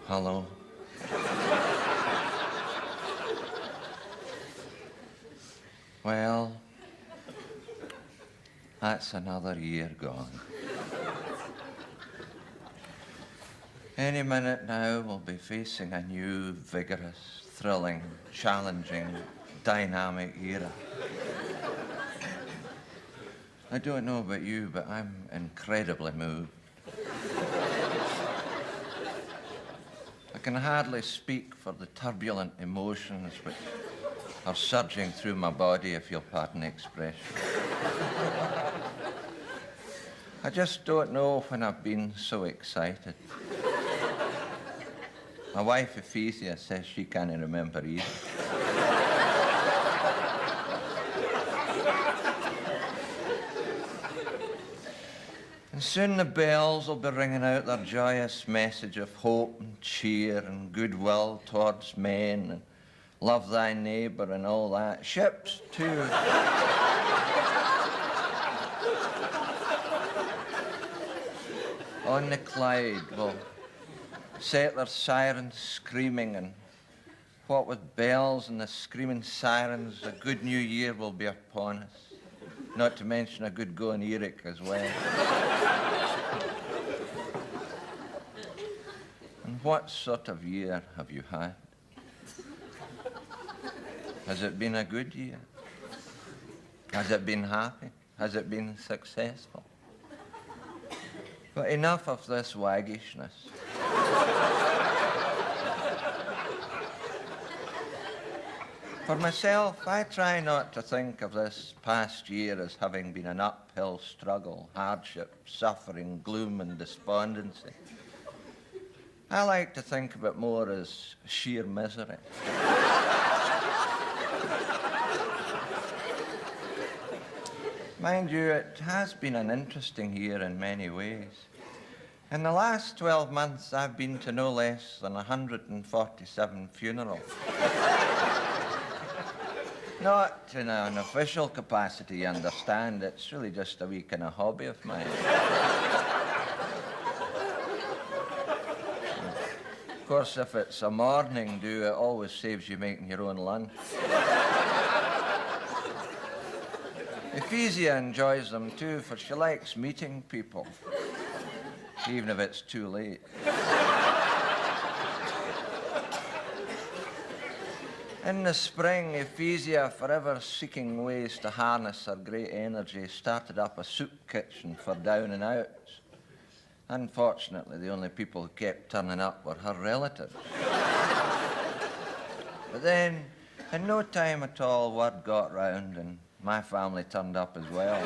Hello. Well, that's another year gone. Any minute now, we'll be facing a new, vigorous, thrilling, challenging, dynamic era. I don't know about you, but I'm incredibly moved. I can hardly speak for the turbulent emotions which are surging through my body, if you'll pardon the expression. I just don't know when I've been so excited. My wife, Ephesia, says she can't remember either. And soon the bells will be ringing out their joyous message of hope and cheer and goodwill towards men and love thy neighbour and all that. Ships, too. On the Clyde will set their sirens screaming, and what with bells and the screaming sirens, a good new year will be upon us. Not to mention a good going Eric as well. And what sort of year have you had? Has it been a good year? Has it been happy? Has it been successful? But enough of this waggishness. For myself, I try not to think of this past year as having been an uphill struggle, hardship, suffering, gloom and despondency. I like to think of it more as sheer misery. Mind you, it has been an interesting year in many ways. In the last 12 months, I've been to no less than 147 funerals. Not in an official capacity, you understand. It's really just a wee kind of hobby of mine. Of course, if it's a morning do, it always saves you making your own lunch. Ephesia enjoys them too, for she likes meeting people, even if it's too late. In the spring, Ephesia, forever seeking ways to harness her great energy, started up a soup kitchen for down and outs. Unfortunately, the only people who kept turning up were her relatives. But then, in no time at all, word got round and my family turned up as well.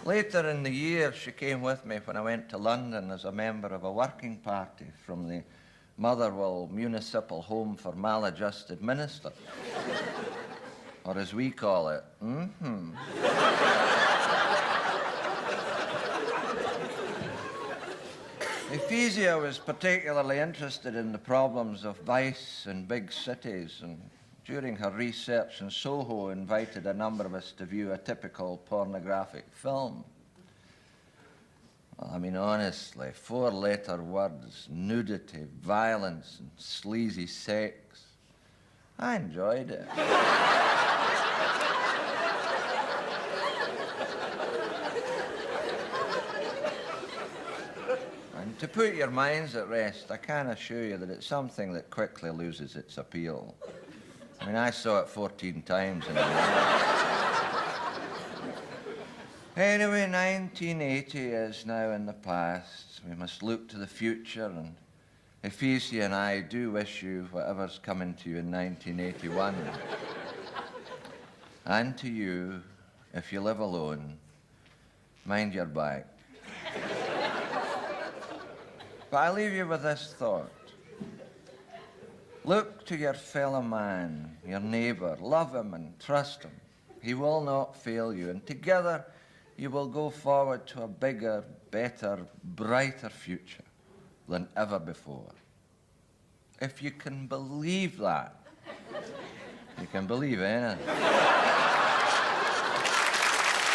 Later in the year, she came with me when I went to London as a member of a working party from the Motherwell Municipal Home for Maladjusted Ministers. Or as we call it, Ephesia was particularly interested in the problems of vice in big cities, and during her research in Soho invited a number of us to view a typical pornographic film. I mean, honestly, 4-letter words, nudity, violence, and sleazy sex. I enjoyed it. And to put your minds at rest, I can assure you that it's something that quickly loses its appeal. I mean, I saw it 14 times in a year. Anyway, 1980 is now in the past. We must look to the future, and Ephesia and I do wish you whatever's coming to you in 1981. And to you, if you live alone, mind your back. But I leave you with this thought. Look to your fellow man, your neighbour, love him and trust him. He will not fail you, and together you will go forward to a bigger, better, brighter future than ever before. If you can believe that, you can believe anything.